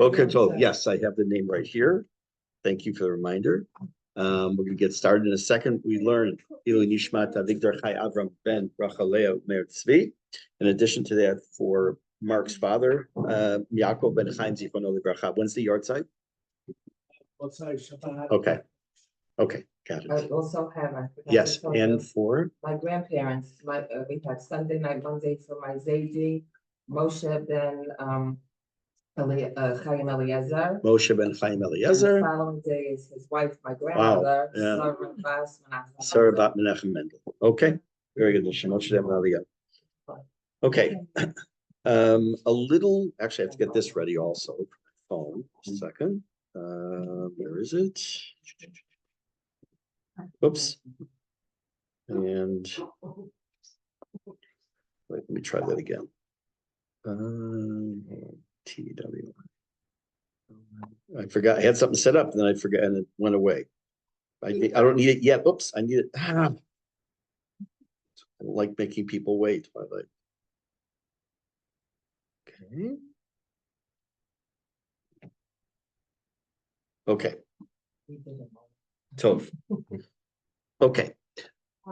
Okay, so yes, I have the name right here. Thank you for the reminder. We're going to get started in a second. We learned Ilu Nishmat Avigdor Chai Avram Ben Rachaleo Meir Tzvi. In addition to that, for Mark's father, Yaakov Ben Chaim Zichrono Livracha. When's the yard site? Okay. Okay, got I it. also have, Yes, and for my grandparents, we had Sunday night, Monday for my Zaidi, Moshe ben, Chaim Eliezer. Moshe Ben Chaim And the Eliezer. following day is his wife, my grandmother, yeah. Sarah Bas Menachem. Sarah Bat Menachem Mendel. Okay, very good. Moshe Ben Eliezer. Okay. A little, actually, I have to get this ready also. Phone, just a second. Where is it? Oops. And wait, let me try that again. TW. I forgot. I had something set up, and then I forgot, and it went away. I don't need it yet. Oops, I need it. I don't like making people wait. Okay. Okay. Tov. Okay.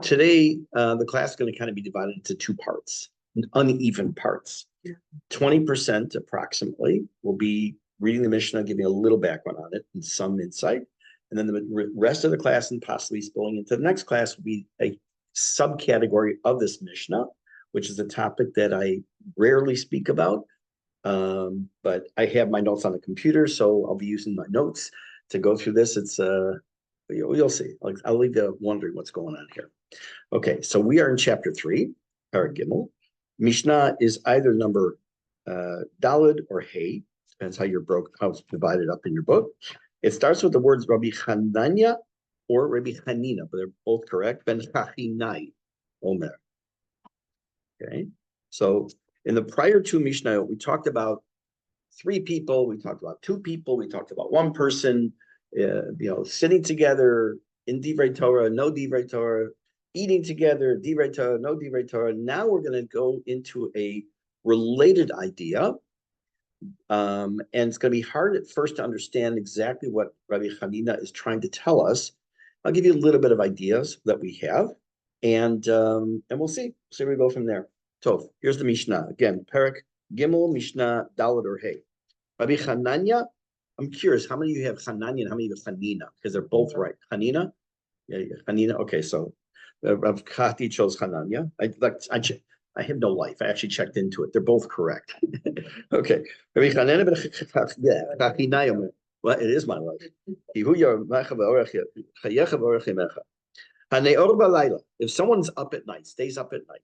Today, the class is going to kind of be divided into two parts, uneven parts. 20% approximately will be reading the Mishnah, giving a little background on it and some insight. And then the rest of the class and possibly spilling into the next class will be a subcategory of this Mishnah, which is a topic that I rarely speak about. But I have my notes on the computer, so I'll be using my notes to go through this. It's you'll see. I'll leave you wondering what's going on here. Okay, so we are in chapter 3, Pirke Gimel. Mishnah is either number Daled or Hey, depends how it's divided up in your book. It starts with the words Rabbi Hananya or Rabbi Hanina, but they're both correct. Ben Chachinai Omer. Okay, so in the prior two Mishnah, we talked about 3 people, we talked about 2 people, we talked about 1 person, sitting together in Divrei Torah, no Divrei Torah, eating together, Divrei Torah, no Divrei Torah. Now we're going to go into a related idea. And it's going to be hard at first to understand exactly what Rabbi Hanina is trying to tell us. I'll give you a little bit of ideas that we have, and we'll see where we go from there. Tov, here's the Mishnah. Again, Pirke Gimel, Mishnah, Daled or Hey. Rabbi Hananya, I'm curious, how many of you have Hananya and how many of you have Hanina? Because they're both right. Hanina? Yeah, Hanina. Okay, so Rav Kati chose Hananya. I have no life. I actually checked into it. They're both correct. Okay. Well, it is my life. If someone's up at night, stays up at night,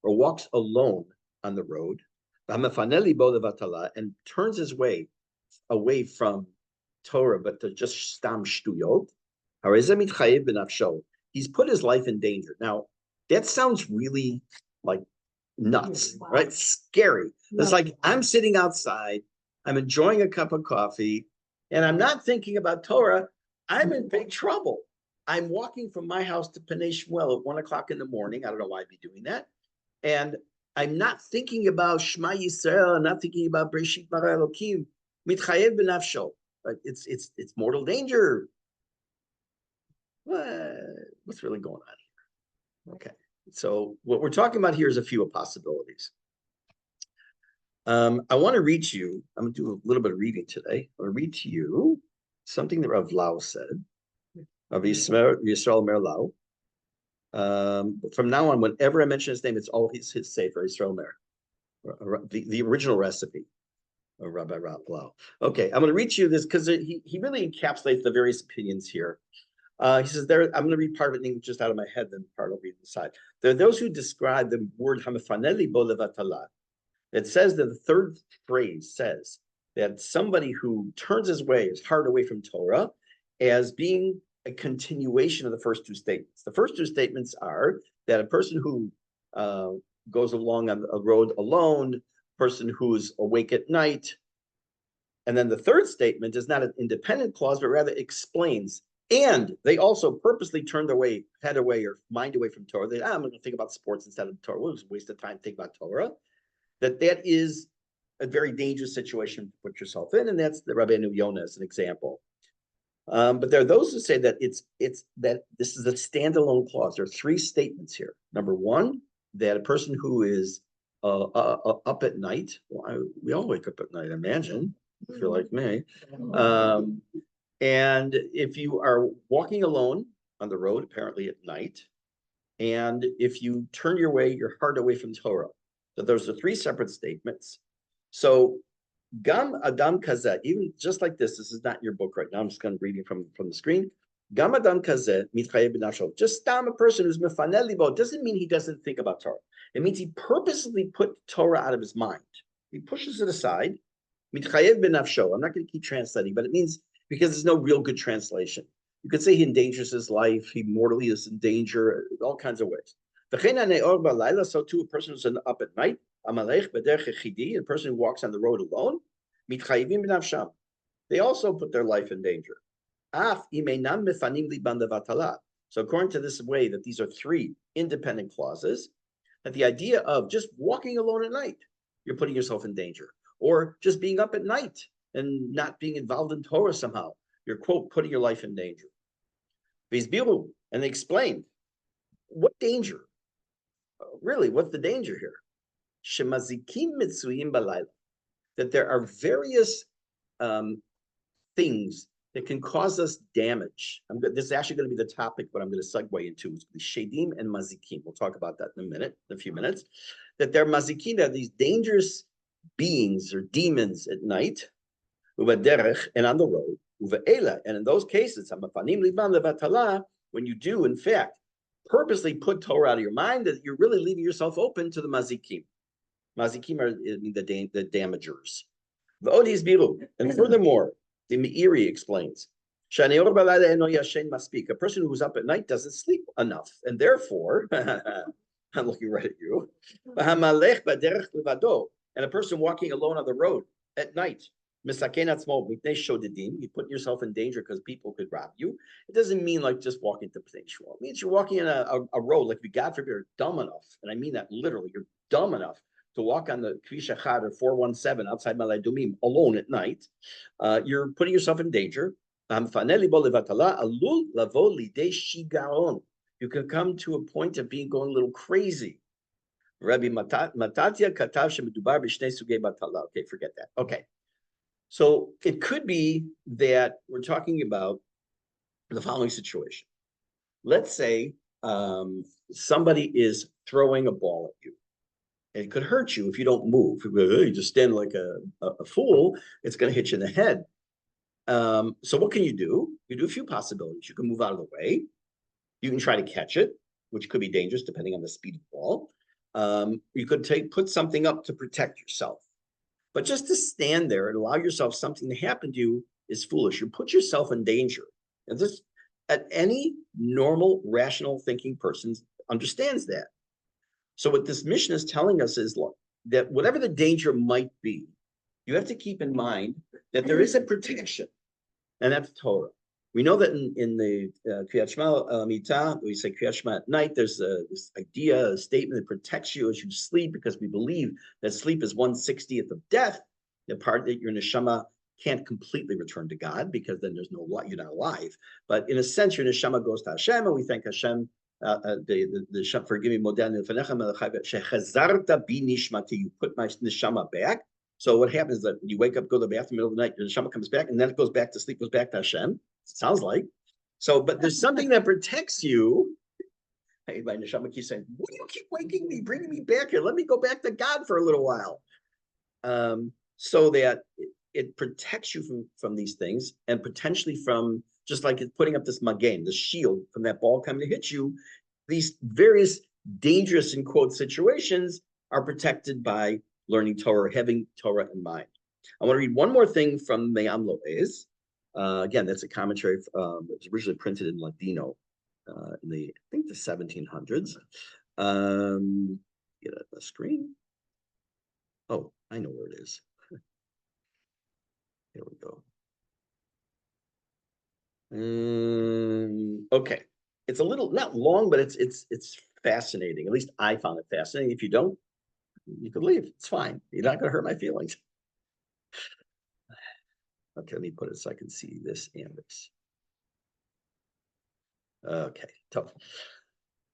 or walks alone on the road, and turns his way away from Torah, but to just stam shtuyot, he's put his life in danger. Now, that sounds really like nuts, right? Scary. It's like I'm sitting outside, I'm enjoying a cup of coffee, and I'm not thinking about Torah. I'm in big trouble. I'm walking from my house to Pnei Shmuel at 1 o'clock in the morning. I don't know why I'd be doing that. And I'm not thinking about Shema Yisrael. I'm not thinking about Breshit Bara Elokim. Mitchayev b'nafsho. Right? It's mortal danger. What's really going on here? Okay, so what we're talking about here is a few possibilities. I want to read to you, I'm going to do a little bit of reading today. I'm going to read to you something that Rav Lau said, Rav Yisrael Mer Lau. From now on, whenever I mention his name, it's always his sefer, Yisrael Mer, the original recipe of Rabbi Rav Lau. Okay, I'm going to read to you this because he really encapsulates the various opinions here. He says there, I'm going to read part of it in English just out of my head, then part I'll read inside. There are those who describe the word hamafaneli bo levatala. It says that the third phrase says that somebody who turns his way, his heart away from Torah, as being a continuation of the first 2 statements. The first 2 statements are that a person who goes along on a road alone, person who's awake at night, and then the third statement is not an independent clause, but rather explains. And they also purposely turned away, head away, or mind away from Torah. I'm going to think about sports instead of Torah. It was a waste of time to think about Torah. that is a very dangerous situation to put yourself in, and that's the Rabbeinu Yonah as an example. But there are those who say that it's that this is a standalone clause. There are three statements here. Number one, that a person who is up at night, well, we all wake up at night, imagine, if you're like me. And if you are walking alone on the road, apparently at night, and if you turn your heart away from Torah, that those are three separate statements. So Gam Adam Kazeh, even just like this is not your book right now. I'm just going to read it from the screen. Gam Adam Kazeh mitchayev b'nafsho. Just stam a person who's mefaneh libo doesn't mean he doesn't think about Torah. It means he purposely put Torah out of his mind. He pushes it aside. Mitchayev b'nafsho. I'm not going to keep translating, but it means because there's no real good translation. You could say he endangers his life. He mortally is in danger. All kinds of ways. So too, a person who's up at night. A person who walks on the road alone, they also put their life in danger. So according to this way that these are three independent clauses, that the idea of just walking alone at night, you're putting yourself in danger. Or just being up at night and not being involved in Torah somehow, you're, quote, putting your life in danger. And they explained, what danger? Really, what's the danger here? Mazikim mitzuyim balayla, that there are various things that can cause us damage. This is actually going to be the topic, but I'm going to segue into is Shedim and Mazikim. We'll talk about that in a few minutes. That they're Mazikim, are these dangerous beings or demons at night, uvaderech, and on the road, uvaela, and in those cases, when you do, in fact, purposely put Torah out of your mind, that you're really leaving yourself open to the Mazikim. Mazikim are the damagers. And furthermore, the Meiri explains, a person who's up at night doesn't sleep enough, and therefore, I'm looking right at you, and a person walking alone on the road at night, you put yourself in danger because people could rob you. It doesn't mean like just walking to Pnei Shmuel. It means you're walking in a road, like if God forbid you're dumb enough, and I mean that literally, you're dumb enough to walk on the Kvish Achad or 417 outside Malay Dumim alone at night, you're putting yourself in danger. You can come to a point of going a little crazy. Rabbi Matatia katav shemedubar b'shnei sugei batala. Okay, forget that. Okay. So it could be that we're talking about the following situation. Let's say somebody is throwing a ball at you. It could hurt you if you don't move. If you just stand like a fool, it's going to hit you in the head. So what can you do? You do a few possibilities. You can move out of the way. You can try to catch it, which could be dangerous depending on the speed of the ball. You could put something up to protect yourself. But just to stand there and allow yourself something to happen to you is foolish. You put yourself in danger. And this, at any normal, rational thinking person understands that. So what this Mishne is telling us is, look, that whatever the danger might be, you have to keep in mind that there is a protection, and that's Torah. We know that in the Kriyat Shema Mitah, we say Kriyat Shema at night, there's this idea, a statement that protects you as you sleep, because we believe that sleep is 1/60th of death, the part that your neshama can't completely return to God, because then there's no life, you're not alive. But in a sense, your neshama goes to Hashem, and we thank Hashem. The forgive me, Modan shechazarta bi nishmati. You put my neshama back. So what happens is that when you wake up, go to the bathroom, middle of the night, your neshama comes back, and then it goes back to sleep, goes back to Hashem. Sounds like. So, but there's something that protects you. Hey, my neshama keeps saying, "Why do you keep waking me, bringing me back here? Let me go back to God for a little while." So that it protects you from these things, and potentially from, just like it's putting up this magen, the shield from that ball coming to hit you. These various dangerous, in quote, situations are protected by learning Torah, having Torah in mind. I want to read one more thing from Me'am Lo'ez. Again, that's a commentary. It was originally printed in Ladino in the 1700s. Get a screen. Oh, I know where it is. Here we go. Okay, it's a little not long, but it's fascinating. At least I found it fascinating. If you don't, You could leave. It's fine. You're not going to hurt my feelings. Okay, let me put it so I can see this and this. Okay, tough.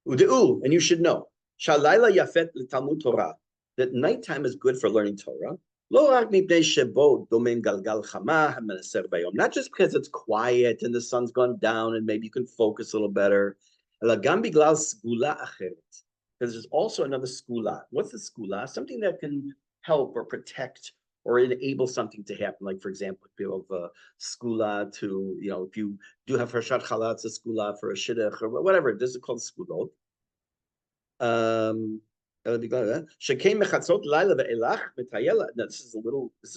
U'de'u, and you should know, shalayla yafet l'talmud Torah, that nighttime is good for learning Torah. Lo rak mipnei shebo domem galgal chama hamenaser bayom. Not just because it's quiet and the sun's gone down and maybe you can focus a little better. Ela gam biglal sgula acheret. Because there's also another skula. What's the skula? Something that can help or protect or enable something to happen. Like, for example, if you have a skula to, if you do have Harshat Chala, it's a skula for a shidduch or whatever. This is called skulot. Shekei mechatzot laila ve'elach metayela. Now, this is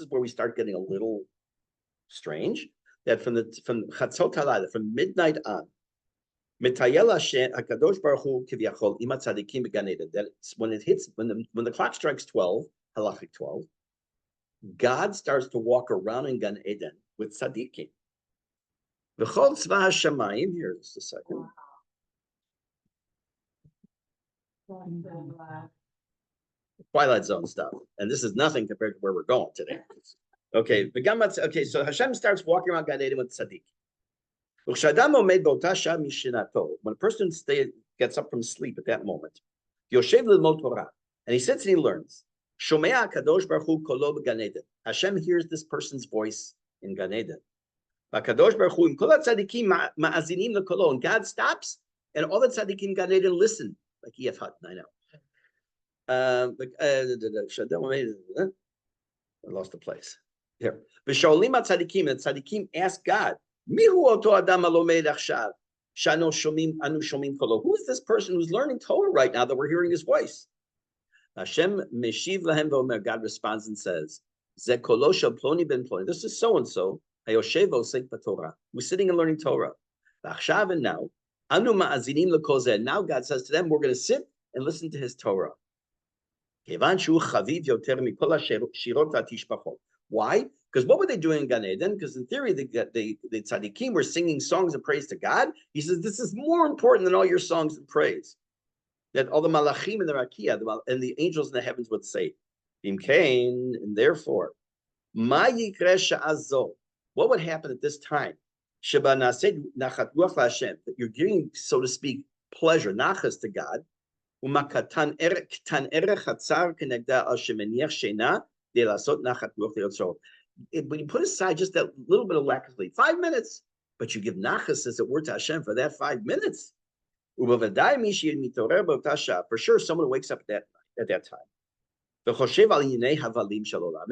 where we start getting a little strange. That from chatzot halayla, from midnight on, Mitayela Hakadosh Baruch Hu Kivyachol Ima Tzadikim Began Eden. That when it hits, when the clock strikes 12, halachic 12, God starts to walk around in Gan Eden with tzadikim. V'chol tzva hashamayim. Here, just a second. Twilight Zone stuff, and this is nothing compared to where we're going today. Okay, so Hashem starts walking around Gan Eden with tzadikim. When a person gets up from sleep at that moment, and he sits and he learns. Hashem hears this person's voice in Gan Eden. And God stops, and all the tzaddikim in Gan Eden listen. Like EF Hut, I know. I lost the place. Here. The tzaddikim ask God, who is this person who's learning Torah right now that we're hearing his voice? Hashem meshiv lahem v'omer. God responds and says, Ze kolo shel ploni ben ploni. This is so and so. Hayoshev osek b'Torah. We're sitting and learning Torah. V'achshav, and now anu ma'azinim lekol zeh. Now God says to them, we're going to sit and listen to his Torah. Kevan shu chaviv yoter mikol hashirot ha'tishpachot. Why? Because what were they doing in Gan Eden? Because in theory, the tzaddikim were singing songs of praise to God. He says, this is more important than all your songs of praise. That all the malachim and the rakia and the angels in the heavens would say, Imkain, and therefore, ma yikre sha'azo. What would happen at this time? Sheba nased nachat ruach la'Hashem. That you're giving, so to speak, pleasure, nachas to God. Umakatan erech chatzar kenegda al shemeniach shena de lasot nachat ruach le'otzro. When you put aside just that little bit of lack of sleep, 5 minutes, but you give nachas as it were to Hashem for that 5 minutes. For sure, someone wakes up at that time. And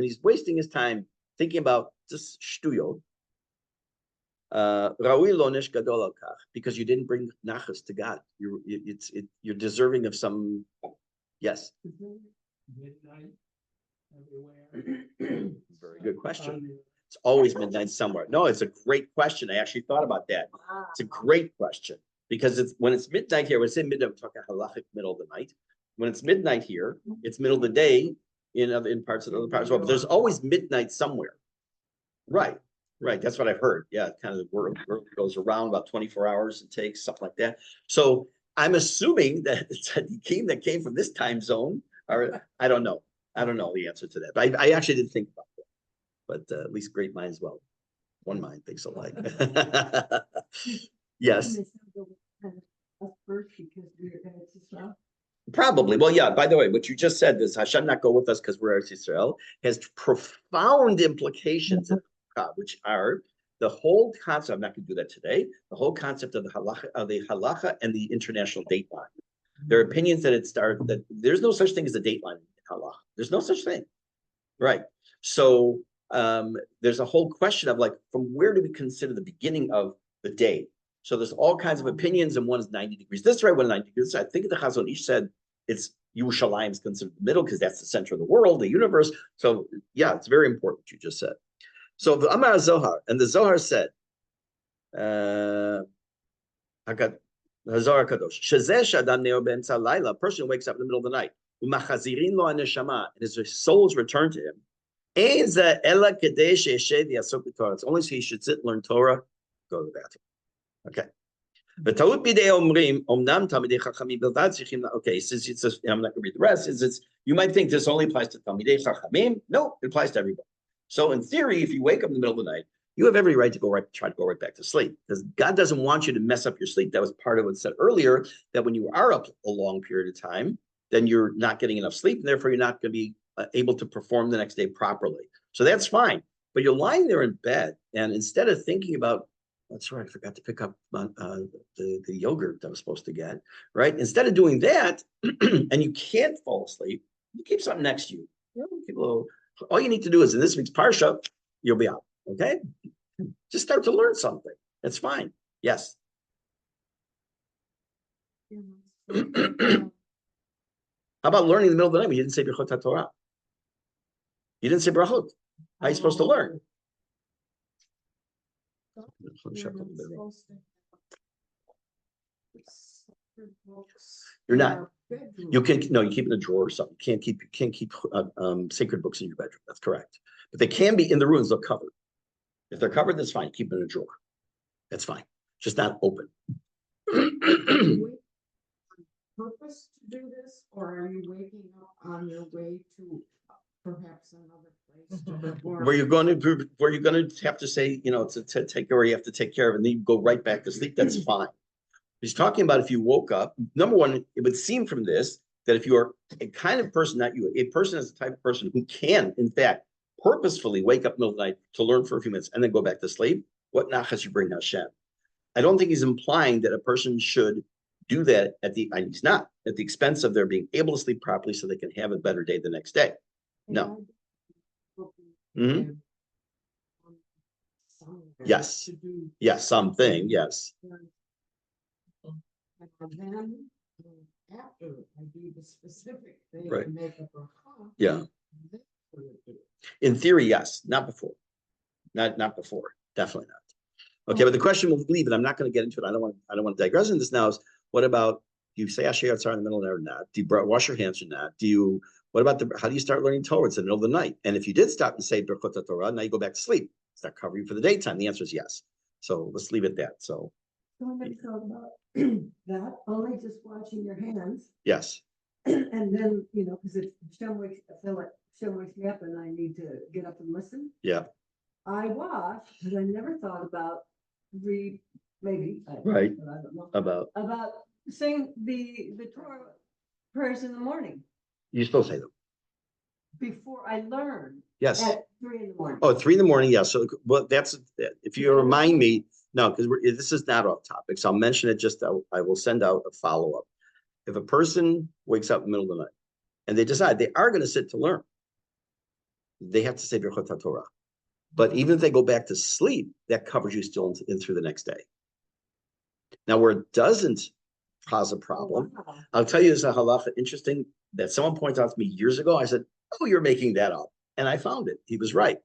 he's wasting his time thinking about just shtuyot. Because you didn't bring nachas to God. You're deserving of some. Yes. Midnight everywhere. Very good question. It's always midnight somewhere. No, it's a great question. I actually thought about that. It's a great question because when it's midnight here, when it's in midnight, we're talking halachic middle of the night. When it's midnight here, it's middle of the day in parts of the other parts as well. But there's always midnight somewhere. Right. That's what I've heard. Yeah, kind of the world goes around about 24 hours. It takes something like that. So I'm assuming that the tzaddikim that came from this time zone are. I don't know the answer to that. But I actually didn't think about that. But at least great minds, well, one mind thinks alike. Yes. Probably. Well, yeah, by the way, what you just said, this Hashem not go with us because we're Eretz Yisrael, has profound implications, which are the whole concept. I'm not going to do that today. The whole concept of the halacha and the international date line. There are opinions that there's no such thing as a date line in halacha. There's no such thing. Right. So there's a whole question of like, from where do we consider the beginning of the day? So there's all kinds of opinions, and one is 90 degrees this way, one 90 degrees this way. I think the Chazon Ish said it's Yerushalayim is considered the middle because that's the center of the world, the universe. So yeah, it's very important what you just said. So the Amar Zohar, and the Zohar said, Zohar Kadosh, Shezeh Shadam Neo Be'emtza Laila, a person who wakes up in the middle of the night, U'machazirin lo haneshama, and his souls return to him. It's only so he should sit and learn Torah, go to the bathroom. Okay. וטעות בידי אומרים, אמנם תלמידי חכמים בלבד צריכים, okay, since it says, I'm not going to read the rest, it's, you might think this only applies to תלמידי חכמים. No, it applies to everybody. So in theory, if you wake up in the middle of the night, you have every right to try to go right back to sleep, because God doesn't want you to mess up your sleep. That was part of what said earlier, that when you are up a long period of time, then you're not getting enough sleep, and therefore you're not going to be able to perform the next day properly. So that's fine. But you're lying there in bed, and instead of thinking about, that's right, I forgot to pick up the yogurt that I was supposed to get, right? Instead of doing that, and you can't fall asleep, you keep something next to you. Keep a little, all you need to do is in this week's Parsha, you'll be out, okay? Just start to learn something. It's fine. Yes. How about learning in the middle of the night when you didn't say Birchot HaTorah? You didn't say Brachot. How are you supposed to learn? You're not. You can no. You keep it in a drawer or something. You can't keep sacred books in your bedroom. That's correct. But they can be in the rooms. They're covered. If they're covered, that's fine. Keep them in a drawer. That's fine. Just not open. Purpose to do this, or are you waking up on your way to perhaps another place to perform? Where you're going to have to say, you know, to take care, you have to take care of, and then you go right back to sleep. That's fine. He's talking about if you woke up. Number one, it would seem from this that if you are a kind of person, not you, a person is the type of person who can, in fact, purposefully wake up in the middle of the night to learn for a few minutes and then go back to sleep. What nachas you bring Hashem? I don't think he's implying that a person should do that and he's not, at the expense of their being able to sleep properly so they can have a better day the next day. No. Mm-hmm. Yes. Yes, something, yes. And then after I do the specific thing, Right. make a bracha. Yeah. In theory, yes. Not before. Not before. Definitely not. Okay, but the question we'll leave, and I'm not going to get into it. I don't want to digress in this now. Is what about, do you say Asher Yatzar in the middle of the night or not? Do you wash your hands or not? What about how do you start learning Torah? It's in the middle of the night. And if you did stop and say Birchot HaTorah, now you go back to sleep. Is that covering for the daytime? The answer is yes. So let's leave it at that. So I never thought about that, only just washing your hands. yes. And then, you know, because if Shem wakes, I feel like Shem wakes me up and I need to get up and listen. Yeah. I wash, but I never thought about maybe. Right. But I don't know. About saying the Torah prayers in the morning you still say them. before I learn. Yes. At 3 in the morning. Oh, 3 in the morning. Yeah. So, well, that's if you remind me. No, because this is not off topic. So I'll mention it. I will send out a follow up. If a person wakes up in the middle of the night and they decide they are going to sit to learn, they have to say Birchot HaTorah. But even if they go back to sleep, that covers you still in through the next day. Now, where it doesn't cause a problem, Oh, wow. I'll tell you, this is a halacha interesting that someone pointed out to me years ago. I said, "Oh, you're making that up," and I found it. He was right.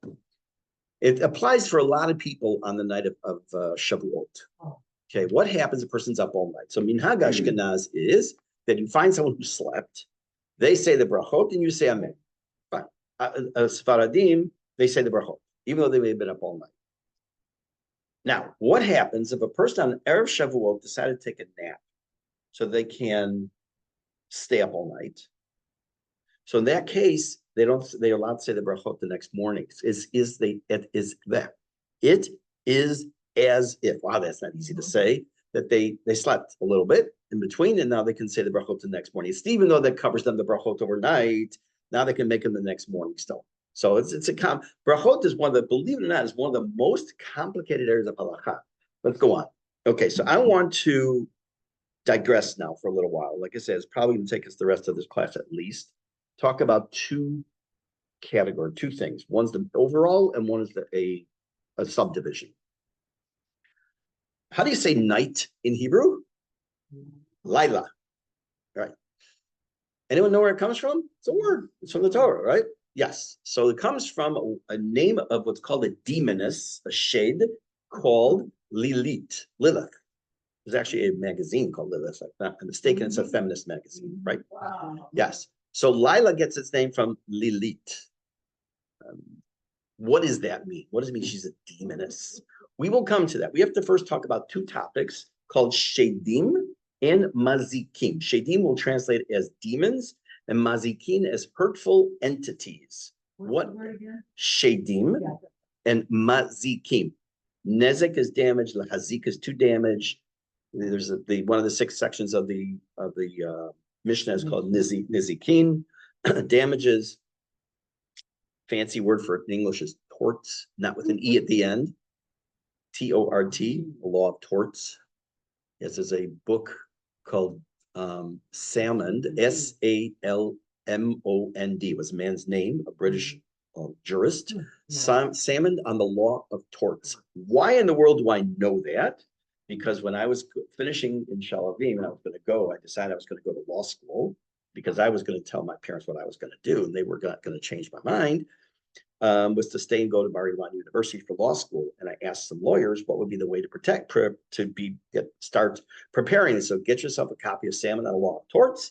It applies for a lot of people on the night of Shavuot. Oh. Okay, what happens if a person's up all night? So minhag Ashkenaz is that you find someone who slept, they say the brachot, and you say amen. Fine. Sfaradim, they say the brachot, even though they may have been up all night. Now, what happens if a person on Erev Shavuot decided to take a nap so they can stay up all night? So in that case, they're allowed to say the brachot the next morning. It is as if, wow, that's not easy to say, that they slept a little bit in between, and now they can say the brachot the next morning. It's even though that covers them the brachot overnight, now they can make them the next morning still. So it's brachot is believe it or not, is one of the most complicated areas of halakha. Let's go on. Okay, so I want to digress now for a little while. Like I said, it's probably going to take us the rest of this class at least. Talk about two things. One's the overall, and one is a subdivision. How do you say night in Hebrew? Laila. Right. Anyone know where it comes from? It's a word. It's from the Torah, right? Yes. So it comes from a name of what's called a demoness, a shade called Lilith. There's actually a magazine called Lilith. If I'm not mistaken, it's a feminist magazine, right? Wow. Yes. So Lila gets its name from Lilith. What does that mean? What does it mean she's a demoness? We will come to that. We have to first talk about two topics called Shedim and Mazikim. Shedim will translate as demons and Mazikim as hurtful entities. What's What? the word again? Shedim Yeah. and Mazikim. Nezek is damage, Lahazik is to damage. There's one of the 6 sections of the Mishne is called Nizikin. Damages. Fancy word for it in English is torts, not with an E at the end. T-O-R-T, the law of torts. This is a book called Salmond, S-A-L-M-O-N-D, was a man's name, a British jurist. Salmond on the law of torts. Why in the world do I know that? Because when I was finishing in Shalavim and I was going to go, I decided I was going to go to law school because I was going to tell my parents what I was going to do, and they were going to change my mind. Was to stay and go to Bar-Ilan University for law school. And I asked some lawyers what would be the way to start preparing. So get yourself a copy of Salmon on the Law of Torts,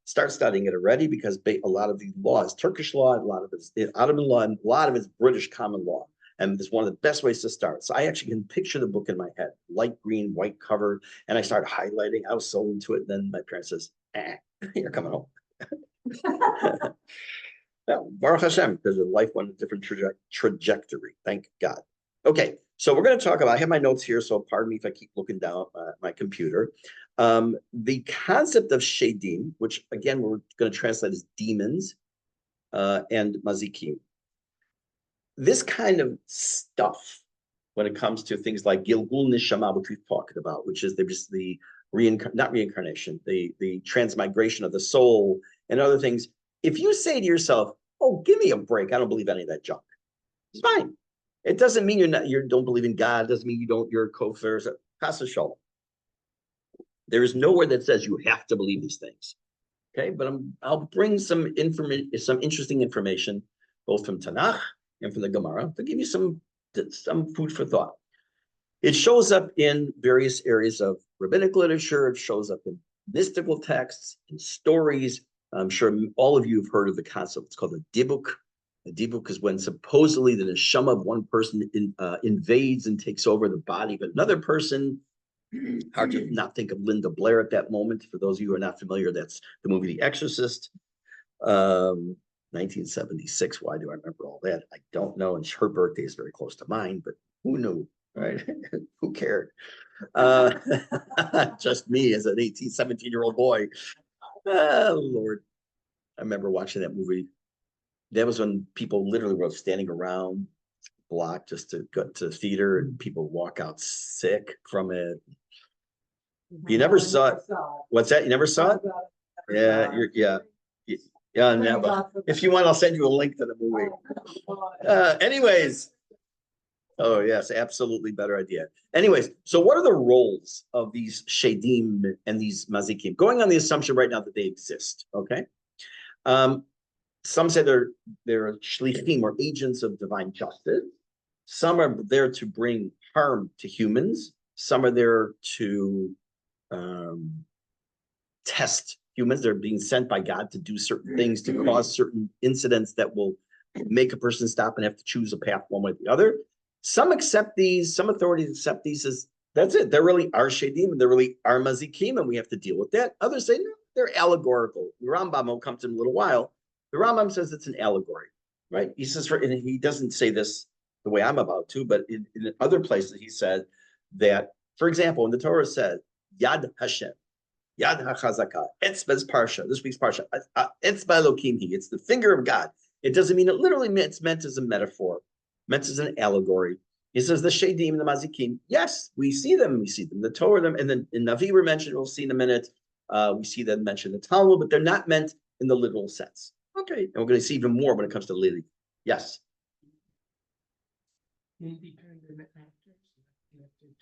start studying it already, because a lot of the law is Turkish law, a lot of it's Ottoman law, and a lot of it's British common law. And it's one of the best ways to start. So I actually can picture the book in my head, light green, white cover, and I started highlighting. I was so into it. And then my parents says, you're coming home. Well, Baruch Hashem, because life went a different trajectory. Thank God. Okay, so we're going to talk about, I have my notes here, so pardon me if I keep looking down at my computer. The concept of Shedim, which again, we're going to translate as demons and Mazikim. This kind of stuff, when it comes to things like Gilgul Nishama, which we've talked about, which is just the not reincarnation, the transmigration of the soul and other things. If you say to yourself, oh, give me a break, I don't believe any of that junk, it's fine. It doesn't mean you don't believe in God. It doesn't mean you're a kofar. Chas v'shalom. There is nowhere that says you have to believe these things. Okay, but I'll bring some interesting information, both from Tanakh and from the Gemara, to give you some food for thought. It shows up in various areas of rabbinic literature. It shows up in mystical texts, in stories. I'm sure all of you have heard of the concept. It's called a dibuk. A dibuk is when supposedly the neshama of one person invades and takes over the body of another person. Hard to not think of Linda Blair at that moment. For those of you who are not familiar, that's the movie The Exorcist. 1976. Why do I remember all that? I don't know. And her birthday is very close to mine, but who knew, right? Who cared? Just me as an 17-year-old boy. Oh, Lord. I remember watching that movie. That was when people literally were standing around block just to go to the theater, and people walk out sick from it. You never saw it. What's that? You never saw it? Yeah, yeah, never. If you want, I'll send you a link to the movie. Anyways. Oh, yes, absolutely better idea. Anyways, so what are the roles of these Shedim and these Mazikim? Going on the assumption right now that they exist, okay? Some say they're shlichim, or agents of divine justice. Some are there to bring harm to humans. Some are there to test humans. They're being sent by God to do certain things, to cause certain incidents that will make a person stop and have to choose a path one way or the other. Some accept these, some authorities accept these as, that's it. They're really our Shedim, and they're really our Mazikim, and we have to deal with that. Others say, no, they're allegorical. The Rambam will come to in a little while. The Rambam says it's an allegory, right? He says, and he doesn't say this the way I'm about to, but in other places he said that, for example, when the Torah said, Yad Hashem, Yad HaChazakah, Etzbah's Parsha, this week's Parsha, Etzbah Elohim, it's the finger of God. It doesn't mean it literally meant, it's meant as a metaphor, meant as an allegory. He says the Shedim and the Mazikim, yes, we see them, the Torah, them, and then in Navi were mentioned, we'll see in a minute. We see them mentioned in the Talmud, but they're not meant in the literal sense. Okay, and we're going to see even more when it comes to Lily. Yes. Independent actors connected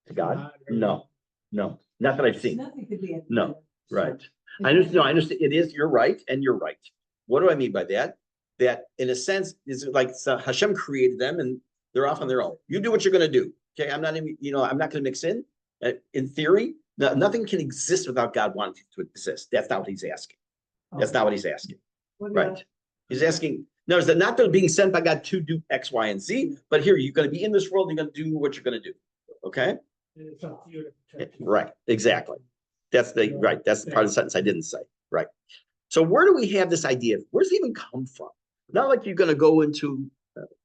To God? or- No, not that I've seen. Nothing could be. No, right. I understand. It is. You're right, and you're right. What do I mean by that? That, in a sense, is like Hashem created them, and they're off on their own. You do what you're going to do. Okay, I'm not going to mix in. In theory, nothing can exist without God wanting to exist. That's not what he's asking. That's not what he's asking. Right? He's asking. No, is that not they're being sent by God to do X, Y, and Z? But here, you're going to be in this world. You're going to do what you're going to do. Okay. It's up to you to protect. Right, exactly. That's the part of the sentence I didn't say. Right. So where do we have this idea? Where does it even come from? Not like you're going to go into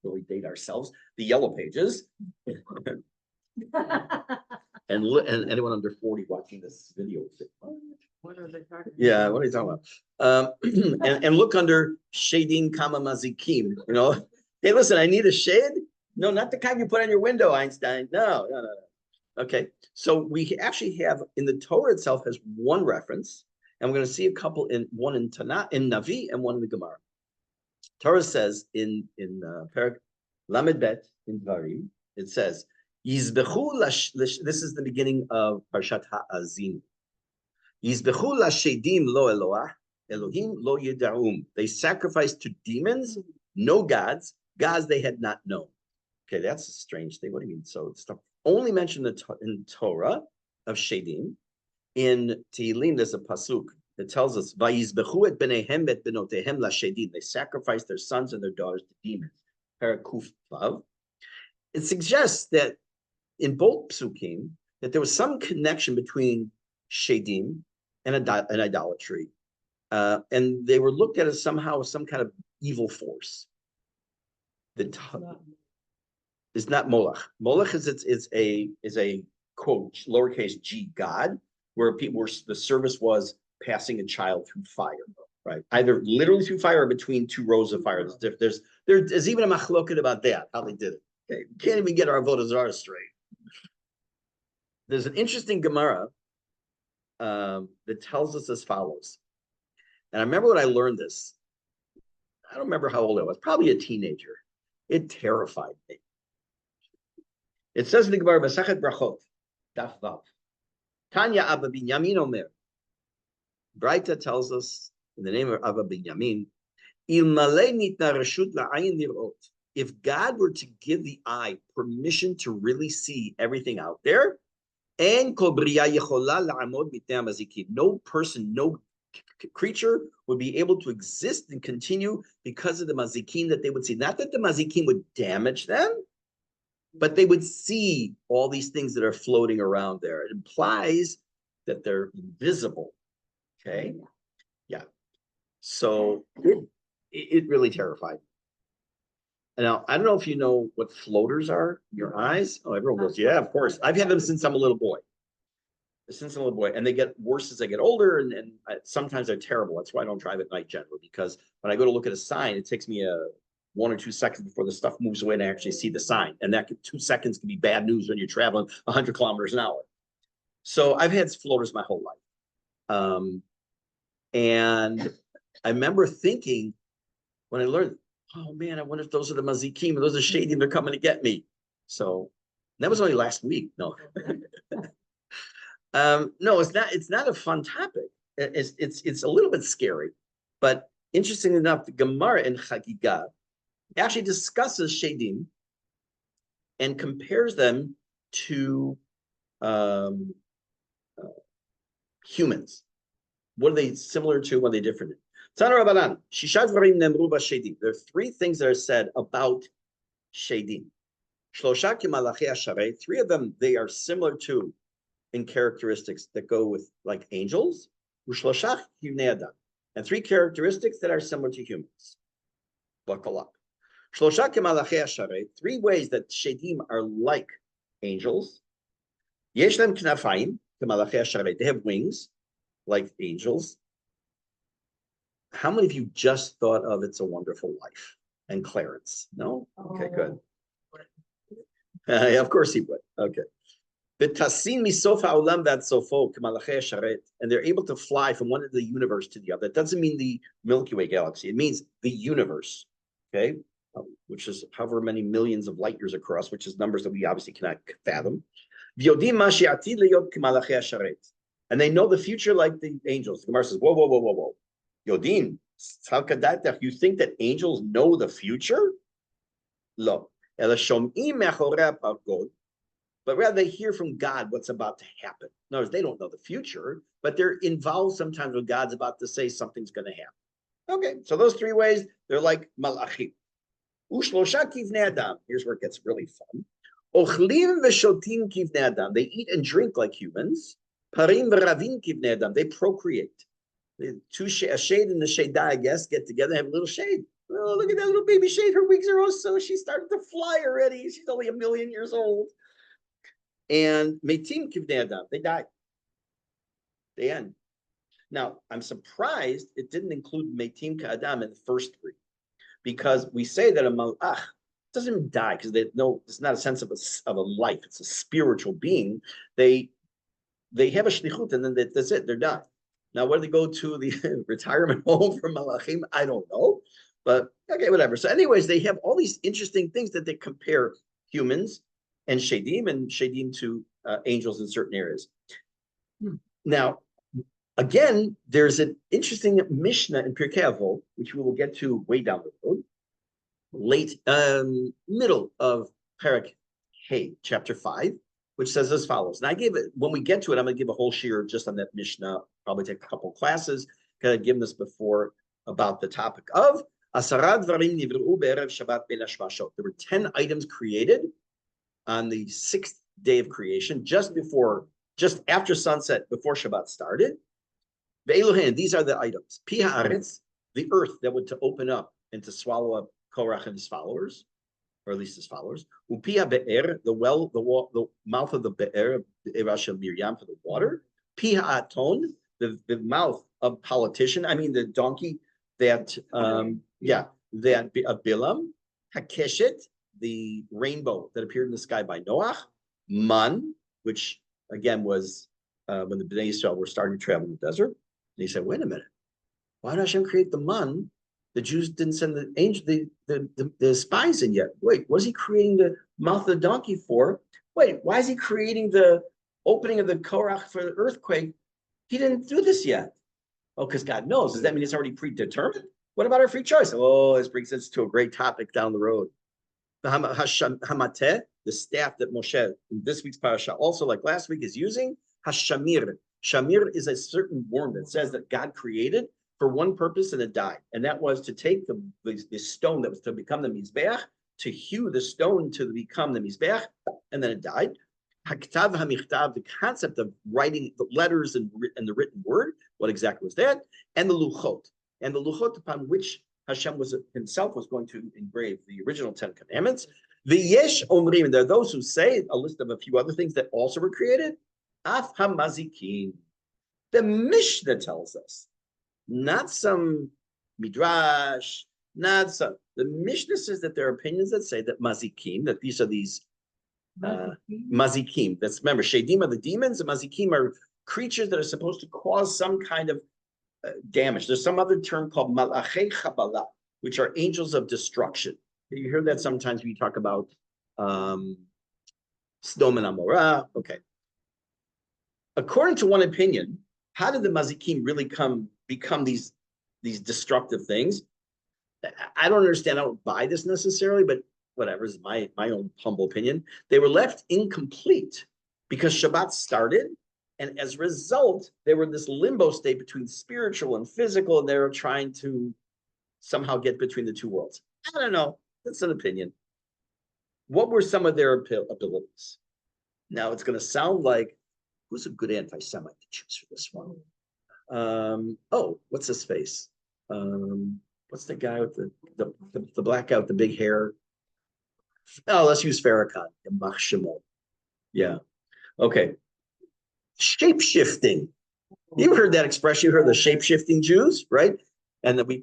really date ourselves, the yellow pages, and anyone under 40 watching this video will say, What are they talking? yeah, what are you talking about? And look under Shedim, Mazikim. You know, hey, listen, I need a shade. No, not the kind you put on your window, Einstein. No. Okay, so we actually have in the Torah itself has one reference, and we're going to see a couple one in Tanakh, in Navi, and one in the Gemara. Torah says in Pirke Lamed Bet in Dvarim, it says Yizbechu this is the beginning of Parshat Ha'azinu. Yizbechu lashedim lo Eloah, Elohim lo Yedaum. They sacrificed to demons, no gods they had not known. Okay, that's a strange thing. What do you mean? So stuff only mentioned in Torah of Shedim. In Tehillim, there's a pasuk that tells us, "Vayizbechu et benehem et benotehem lashedim." They sacrificed their sons and their daughters to demons. Parakuf Vav. It suggests that in both psukim that there was some connection between Shedim and idolatry, and they were looked at as somehow some kind of evil force. It's not Molech. Molech is a quote lowercase g god, where the service was passing a child through fire, right? Either literally through fire or between two rows of fire. There's even a machloket about that, how they did it. Okay, we can't even get our Avot Zarah straight. There's an interesting Gemara that tells us as follows. And I remember when I learned this. I don't remember how old I was, probably a teenager. It terrified me. It says in the Gemara, Masachet Brachot, Daf Vav. Tanya Abba Binyamin Omer. Braita tells us in the name of Abba Binyamin, Ilmale nitna reshut la'ayin lirot. If God were to give the eye permission to really see everything out there, en kol bria yechola la'amod mitnei mazikim. No person, no creature would be able to exist and continue because of the mazikim that they would see. Not that the mazikim would damage them, but they would see all these things that are floating around there. It implies that they're invisible. Okay. Yeah. So it really terrified. Now, I don't know if you know what floaters are in your eyes. Oh, everyone goes, yeah, of course. I've had them since I'm a little boy. And they get worse as I get older, and sometimes they're terrible. That's why I don't drive at night generally, because when I go to look at a sign, it takes me 1 or 2 seconds before the stuff moves away and I actually see the sign. And that 2 seconds can be bad news when you're traveling 100 kilometers an hour. So I've had floaters my whole life. And I remember thinking when I learned, oh man, I wonder if those are the Mazikim, or those are Shedim, they're coming to get me. So that was only last week. No. No, it's not a fun topic. It's a little bit scary, but interesting enough, the Gemara in Chagigah actually discusses Shedim and compares them to humans. What are they similar to? What are they different? There are 3 things that are said about Shedim. 3 of them, they are similar to in characteristics that go with like angels, and 3 characteristics that are similar to humans. Buckle up. 3 ways that Shedim are like angels. They have wings like angels. How many of you just thought of It's a Wonderful Life and Clarence? No? Okay, good. Yeah, of course he would. Okay. And they're able to fly from one end of the universe to the other. That doesn't mean the Milky Way galaxy. It means the universe, okay, which is however many millions of light years across, which is numbers that we obviously cannot fathom. And they know the future like the angels. The Gemara says, whoa. Yodim, you think that angels know the future? Lo. But rather they hear from God what's about to happen. In other words, they don't know the future, but they're involved sometimes when God's about to say something's going to happen. Okay, so those 3 ways, they're like malachim. Here's where it gets really fun. Ochlim v'shotim kivnei adam. They eat and drink like humans. Parim v'ravim kivnei adam. They procreate. A shade and the shada, I guess, get together and have a little shade. Oh, look at that little baby shade. Her wings are all so she started to fly already. She's only 1,000,000 years old. And metim kivnei adam. They die. They end. Now, I'm surprised it didn't include metim ka'adam in the first three, because we say that a malach doesn't die because it's not a sense of a life. It's a spiritual being. They have a shlichut and then that's it. They're done. Now, whether they go to the retirement home for malachim, I don't know. But okay, whatever. So, anyways, they have all these interesting things that they compare humans and shedim to angels in certain areas. Now, again, there's an interesting Mishne in Pirke Avot, which we will get to way down the road, middle of Pirke, chapter 5, which says as follows. And I gave it, when we get to it, I'm going to give a whole shir just on that Mishnah, probably take a couple classes, because I've given this before about the topic of Asarad Varim Nivru Be'erev Shabbat Ben Hashmashot. There were 10 items created on the 6th day of creation, just after sunset, before Shabbat started. Ve'eluhen, these are the items. Pi ha'aretz, the earth that would to open up and to swallow up Korach and his followers, or at least his followers. Upi ha'be'er, the mouth of the be'er, the Erashel Miriam for the water. Pi ha'aton, the mouth of politician. I mean the donkey that Bilam. Hakeshet, the rainbow that appeared in the sky by Noach. Man, which again was when the Bnei Yisrael were starting to travel in the desert. And he said, wait a minute, why did Hashem create the man? The Jews didn't send the angel, the spies in yet. Wait, what is he creating the mouth of the donkey for? Wait, why is he creating the opening of the Korach for the earthquake? He didn't do this yet. Oh, because God knows. Does that mean it's already predetermined? What about our free choice? Oh, this brings us to a great topic down the road. The Hamateh, the staff that Moshe in this week's parasha, also like last week, is using, Hashamir. Shamir is a certain worm that says that God created for one purpose and it died. And that was to take the stone that was to become the Mizbeach, to hew the stone to become the Mizbeach, and then it died. Haktav hamichtav, the concept of writing the letters and the written word, what exactly was that? And the luchot. And the luchot upon which Hashem himself was going to engrave the original 10 commandments. The yesh omrim, and there are those who say a list of a few other things that also were created. Af hamazikim. The Mishnah tells us, not some midrash, not some. The Mishnah says that there are opinions that say that mazikim, that these are these mazikim. That's, remember, shedim are the demons, and mazikim are creatures that are supposed to cause some kind of damage. There's some other term called malachei chabala, which are angels of destruction. You hear that sometimes when you talk about Sodom and Amorah. Okay. According to one opinion, how did the Mazikim really become these destructive things? I don't understand. I don't buy this necessarily, but whatever is my own humble opinion. They were left incomplete because Shabbat started, and as a result, they were in this limbo state between spiritual and physical, and they were trying to somehow get between the two worlds. I don't know. That's an opinion. What were some of their abilities? Now, it's going to sound like, who's a good anti-Semite to choose for this one? What's his face? What's the guy with the black guy with the big hair? Oh, let's use Farrakhan. Yeah. Okay. Shape-shifting. You heard that expression? You heard the shape-shifting Jews, right? And that we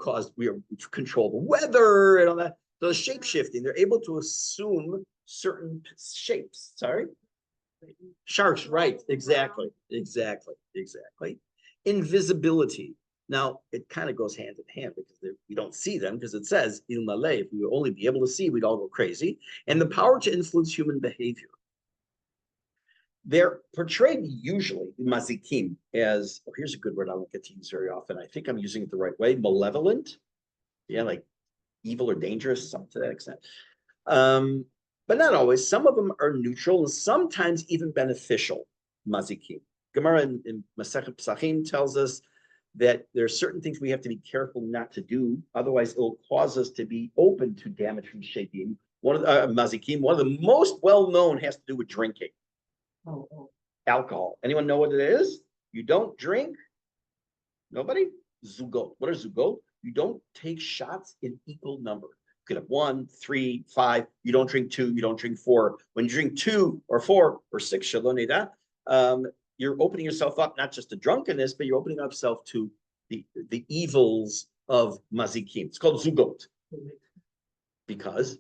control the weather and all that. So the shape-shifting, they're able to assume certain shapes. Sorry? Sharks, right. Exactly. Invisibility. Now, it kind of goes hand in hand because we don't see them, because it says, in Malay, if we would only be able to see, we'd all go crazy. And the power to influence human behavior. They're portrayed usually, in Mazikim, as, here's a good word I don't get to use very often. I think I'm using it the right way. Malevolent. Yeah, like evil or dangerous, something to that extent. But not always. Some of them are neutral and sometimes even beneficial. Mazikim. Gemara in Masechet Pesachim tells us that there are certain things we have to be careful not to do. Otherwise, it'll cause us to be open to damage from Shedim. One of the Mazikim, one of the most well-known has to do with drinking. Oh. Alcohol. Anyone know what it is? You don't drink. Nobody? Zugot. What are zugot? You don't take shots in equal number. You could have 1, 3, 5. You don't drink 2. You don't drink 4. When you drink 2 or 4 or 6, shaloneda, you're opening yourself up not just to drunkenness, but you're opening yourself to the evils of mazikim. It's called zugot because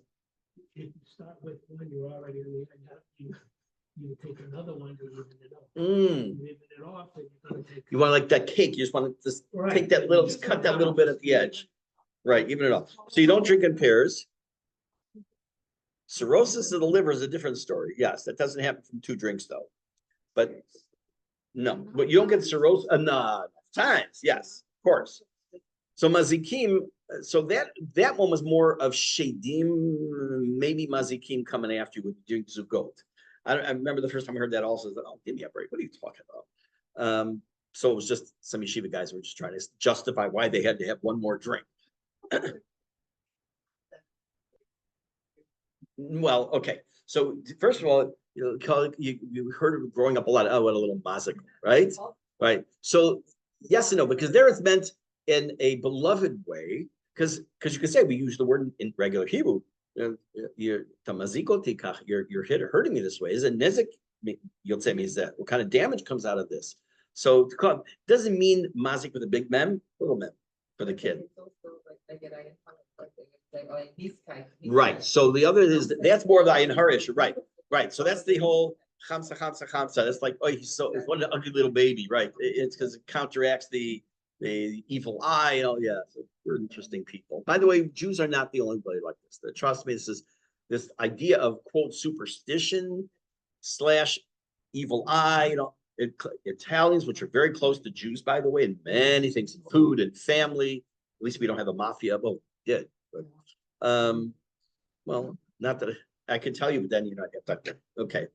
If you start with one, you're already in the, you take another one to even it off. mm, You even it off, and you're gonna take. you want to like that cake. You just want to just Right. take that little, just cut that little bit at the edge. Right, even it off. So you don't drink in pairs. Cirrhosis of the liver is a different story. Yes, that doesn't happen from 2 drinks though. But no, but you don't get cirrhosis enough times. Yes, of course. So mazikim, so that one was more of shedim, maybe mazikim coming after you with doing zugot. I remember the first time I heard that also. Oh, give me a break. What are you talking about? So it was just some yeshiva guys who were just trying to justify why they had to have one more drink. Well, okay. So first of all, you heard of growing up a lot. Oh, what a little mazik, right? Right. So yes and no, because there it's meant in a beloved way, because you can say we use the word in regular Hebrew. You're hurting me this way. Is it nezik? You'll say me is that what kind of damage comes out of this? So doesn't mean mazik with a big mem, little mem for the kid. Right. So the other is that's more of the ayin hara issue. Right. Right. So that's the whole chamsa. That's like, oh, he's what an ugly little baby. Right. It's because it counteracts the evil eye. Oh yeah. So we're interesting people. By the way, Jews are not the only way like this. Trust me, this idea of quote superstition / evil eye. Italians, which are very close to Jews, by the way, in many things, in food and family. At least we don't have a mafia. Oh, yeah. But, well, not that I can tell you, but then you're not affected. Okay.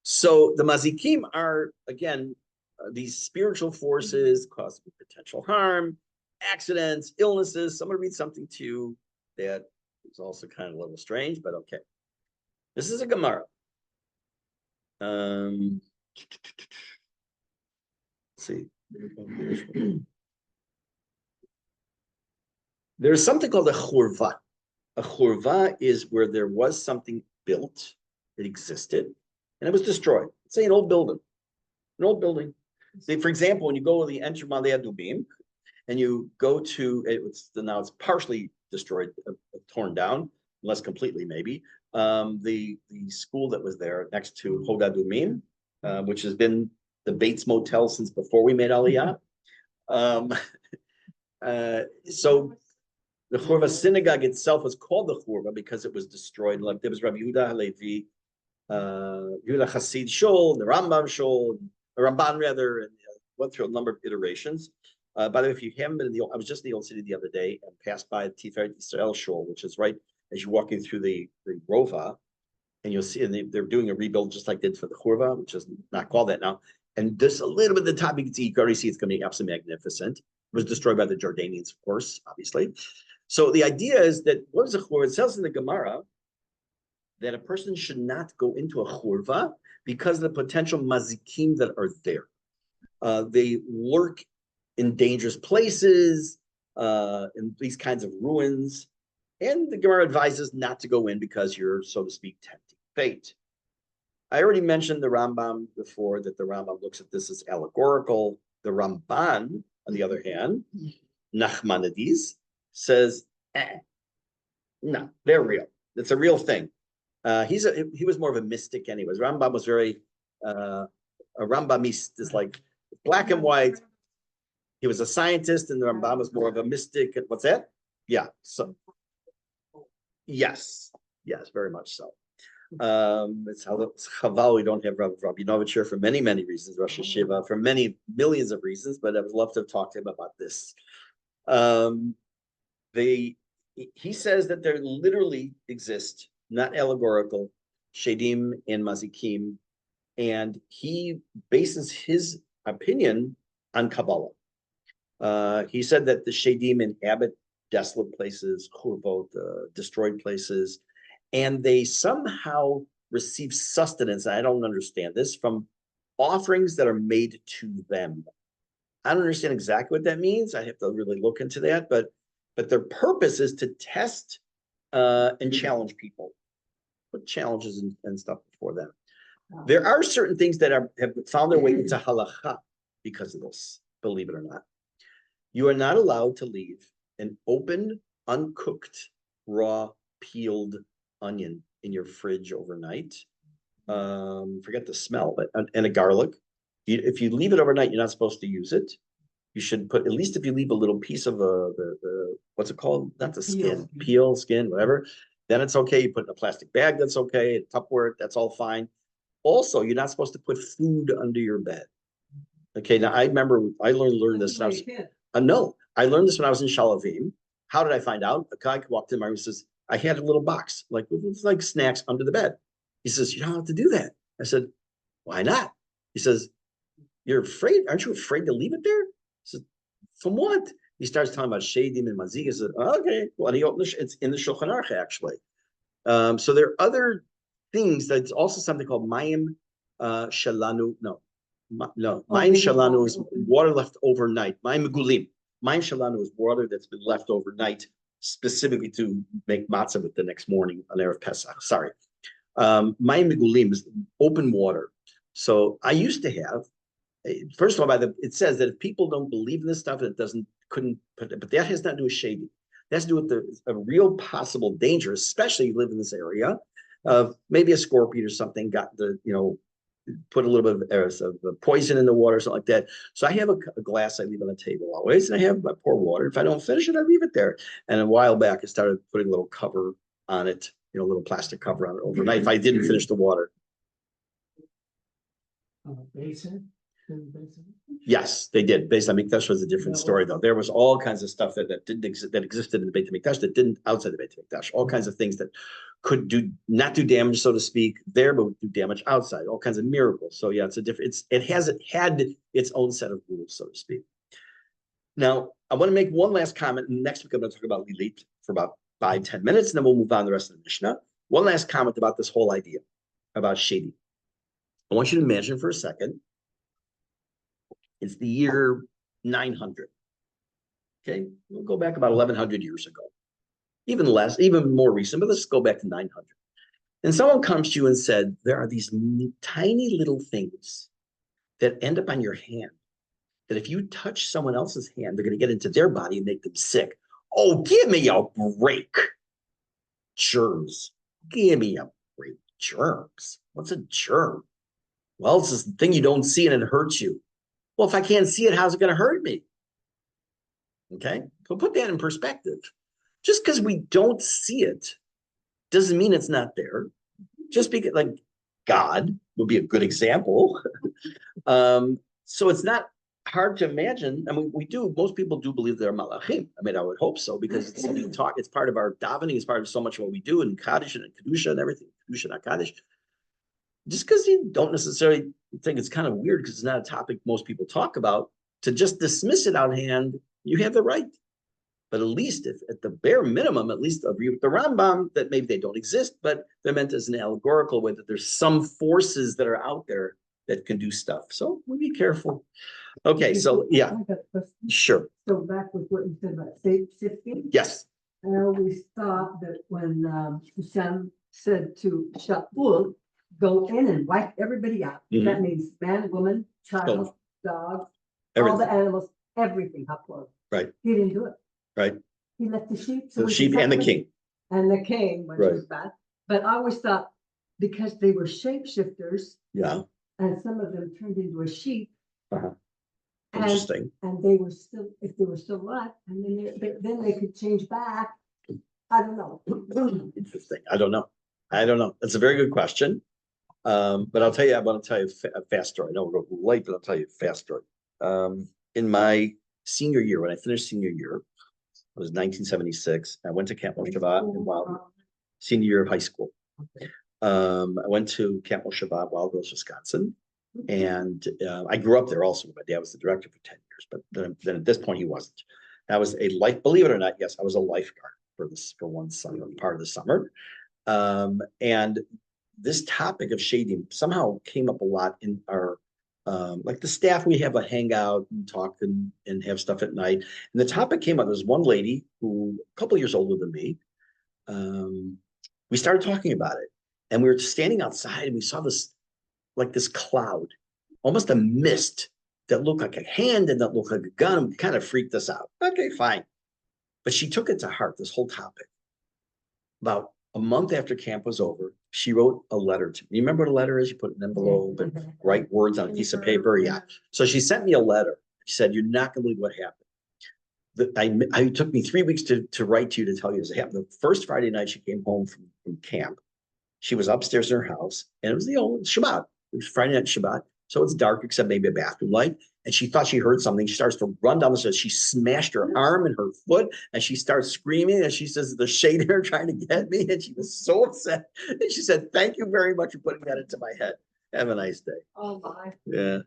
So the mazikim are, again, these spiritual forces causing potential harm, accidents, illnesses. I'm going to read something to you that is also kind of a little strange, but okay. This is a Gemara. Let's see. There's something called a churva. A churva is where there was something built, it existed, and it was destroyed. Say an old building. Say, for example, when you go to the enter Malei Adubim, and you go to now it's partially destroyed, torn down, less completely maybe. The school that was there next to Hod Adumim, which has been the Bates Motel since before we made Aliyah. So the Churva synagogue itself was called the Churva because it was destroyed. Like there was Rabbi Yehuda Halevi, Yehuda Hasid Shul, the Rambam Shul, the Ramban rather, and went through a number of iterations. By the way, if you haven't been I was just in the old city the other day and passed by the Tiferet Israel Shul, which is right as you're walking through the Rova, and you'll see, and they're doing a rebuild just like they did for the Churva, which is not called that now. And just a little bit of the top, you can already see it's going to be absolutely magnificent. It was destroyed by the Jordanians, of course, obviously. So the idea is that what is a churva? It says in the Gemara that a person should not go into a churva because of the potential mazikim that are there. They lurk in dangerous places, in these kinds of ruins. And the Gemara advises not to go in because you're, so to speak, tempting fate. I already mentioned the Rambam before, that the Rambam looks at this as allegorical. The Ramban, on the other hand, Nachmanides, says, no, they're real. It's a real thing. He was more of a mystic anyways. Rambam was very, a Rambamist is like black and white. He was a scientist and the Rambam was more of a mystic. What's that? Yeah. So, yes, very much so. It's Chaval we don't have Rabinovich here for many, many reasons, Rosh Hashiva, for many millions of reasons, but I would love to talk to him about this. He says that there literally exist, not allegorical, Shedim and Mazikim, and he bases his opinion on Kabbalah. He said that the Shedim inhabit desolate places, Avot, destroyed places, and they somehow receive sustenance. I don't understand this from offerings that are made to them. I don't understand exactly what that means. I have to really look into that, but their purpose is to test and challenge people, put challenges and stuff before them. There are certain things that have found their way into halacha because of this, believe it or not. You are not allowed to leave an open, uncooked, raw, peeled onion in your fridge overnight. Forget the smell, but and a garlic. If you leave it overnight, you're not supposed to use it. You should put, at least if you leave a little piece of the what's it called? Not the skin, peel, skin, whatever. Then it's okay. You put it in a plastic bag, that's okay. Tupperware, that's all fine. Also, you're not supposed to put food under your bed. Okay, now I remember I learned this. No, I learned this when I was in Shalavim. How did I find out? A guy walked in my room and says, I had a little box, like snacks under the bed. He says, you don't have to do that. I said, why not? He says, you're afraid? Aren't you afraid to leave it there? I said, from what? He starts talking about Shedim and Mazikim. I said, okay, well, he opened it's in the Shulchan Aruch, actually. So there are other things. That's also something called Mayim Shalanu. No, Mayim Shalanu is water left overnight. Mayim Megulim. Mayim Shalanu is water that's been left overnight, specifically to make matzah with the next morning on Erev Pesach. Sorry. Mayim Megulim is open water. So I used to have, first of all, it says that if people don't believe in this stuff, it couldn't put it, but that has nothing to do with shady. That has to do with a real possible danger, especially if you live in this area of maybe a scorpion or something got put a little bit of poison in the water, something like that. So I have a glass I leave on the table always, and I pour water. If I don't finish it, I leave it there. And a while back, I started putting a little cover on it, a little plastic cover on it overnight if I didn't finish the water. Basin? Yes, they did. Beit HaMikdash was a different story, though. There was all kinds of stuff that didn't exist, that existed in the Beit HaMikdash that didn't outside the Beit HaMikdash. All kinds of things that could not do damage, so to speak, there, but would do damage outside. All kinds of miracles. So yeah, it had its own set of rules, so to speak. Now, I want to make one last comment. Next week, I'm going to talk about Lilit for about 5-10 minutes, and then we'll move on to the rest of the Mishnah. One last comment about this whole idea about Shedim. I want you to imagine for a second. It's the year 900. Okay, we'll go back about 1100 years ago. Even less, even more recent, but let's go back to 900. And someone comes to you and said, there are these tiny little things that end up on your hand that if you touch someone else's hand, they're going to get into their body and make them sick. Oh, give me a break. Germs. Give me a break. Germs. What's a germ? Well, it's this thing you don't see and it hurts you. Well, if I can't see it, how's it going to hurt me? Okay, so put that in perspective. Just because we don't see it doesn't mean it's not there. Just because, like, God would be a good example. So it's not hard to imagine. I mean, most people do believe they're malachim. I mean, I would hope so, because it's something it's part of our davening, it's part of so much of what we do in Kaddish and Kedusha and everything, Kedusha, not Kaddish. Just because you don't necessarily think it's kind of weird because it's not a topic most people talk about, to just dismiss it out of hand, you have the right. But at least, if at the bare minimum, at least agree with the Rambam that maybe they don't exist, but they're meant as an allegorical way that there's some forces that are out there that can do stuff. So we'll be careful. Okay, so yeah, sure. So back with what you said about shifting. Yes. I always thought that when Hashem said to Shaul, go in and wipe everybody out. Mhm. That means man, woman, child, dog, all Everything. the animals, everything. Right. He didn't do it. Right. He left the sheep. The sheep and the king. And the king, which Right. was bad. But I always thought, because they were shapeshifters, Yeah. and some of them turned into a sheep. Uh-huh. And, Interesting. and they were still, if they were still alive, and then they could change back. I don't know. Interesting. I don't know. That's a very good question. But I want to tell you a fast story. I know we're going late, but I'll tell you a fast story. In my senior year, when I finished senior year, it was 1976. I went to Camp Moshavat in Wild, senior year of high school. I went to Camp Moshavat, Wild Rose, Wisconsin. And I grew up there also. My dad was the director for 10 years, but then at this point he wasn't. I was a believe it or not, yes, I was a lifeguard for one summer, part of the summer. And this topic of Shedim somehow came up a lot in our like the staff. We have a hangout and talk and have stuff at night. And the topic came up. There's one lady who a couple years older than me. We started talking about it, and we were standing outside and we saw this cloud, almost a mist that looked like a hand and that looked like a gun. Kind of freaked us out. Okay, fine. But she took it to heart, this whole topic. About a month after camp was over, she wrote a letter to me. You remember what a letter is? You put an envelope and write words on a piece of paper. Yeah. So she sent me a letter. She said, "You're not going to believe what happened. I took me 3 weeks to write to you to tell you this happened. The first Friday night she came home from camp, she was upstairs in her house, and it was the old Shabbat. It was Friday night Shabbat, so it's dark except maybe a bathroom light. And she thought she heard something. She starts to run down the stairs. She smashed her arm and her foot, and she starts screaming. And she says, "The Shedim are trying to get me." And she was so upset. And she said, "Thank you very much for putting that into my head. Have a nice day." Oh, my. Yeah.